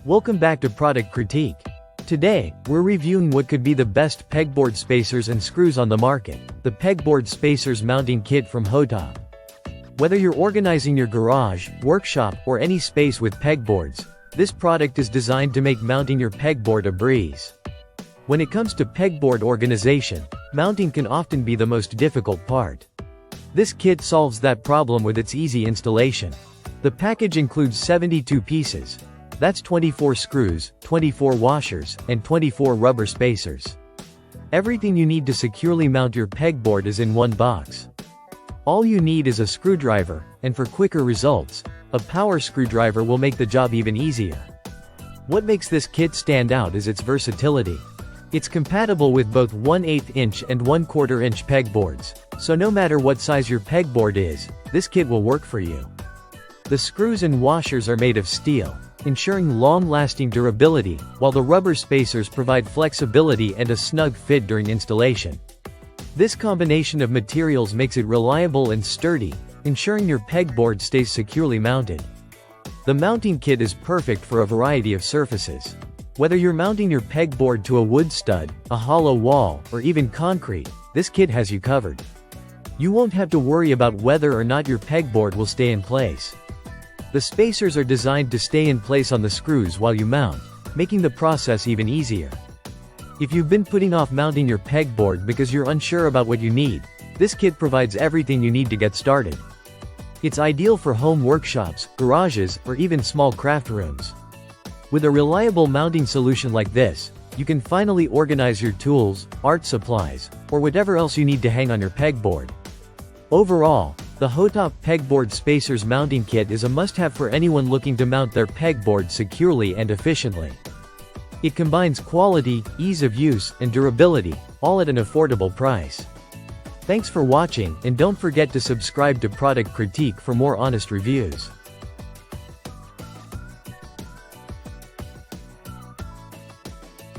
Welcome back to Product Critique. Today, we're reviewing what could be the best pegboard spacers and screws on the market, the Pegboard Spacers Mounting Kit from Hotop. Whether you're organizing your garage, workshop, or any space with pegboards, this product is designed to make mounting your pegboard a breeze. When it comes to pegboard organization, mounting can often be the most difficult part. This kit solves that problem with its easy installation. The package includes 72 pieces. That's 24 screws, 24 washers, and 24 rubber spacers. Everything you need to securely mount your pegboard is in one box. All you need is a screwdriver, and for quicker results, a power screwdriver will make the job even easier. What makes this kit stand out is its versatility. It's compatible with both 1/8 inch and 1/4 inch pegboards, so no matter what size your pegboard is, this kit will work for you. The screws and washers are made of steel, ensuring long-lasting durability, while the rubber spacers provide flexibility and a snug fit during installation. This combination of materials makes it reliable and sturdy, ensuring your pegboard stays securely mounted. The mounting kit is perfect for a variety of surfaces. Whether you're mounting your pegboard to a wood stud, a hollow wall, or even concrete, this kit has you covered. You won't have to worry about whether or not your pegboard will stay in place. The spacers are designed to stay in place on the screws while you mount, making the process even easier. If you've been putting off mounting your pegboard because you're unsure about what you need, this kit provides everything you need to get started. It's ideal for home workshops, garages, or even small craft rooms. With a reliable mounting solution like this, you can finally organize your tools, art supplies, or whatever else you need to hang on your pegboard. Overall, the Hotop Pegboard Spacers Mounting Kit is a must-have for anyone looking to mount their pegboard securely and efficiently. It combines quality, ease of use, and durability, all at an affordable price. Thanks for watching, and don't forget to subscribe to Product Critique for more honest reviews.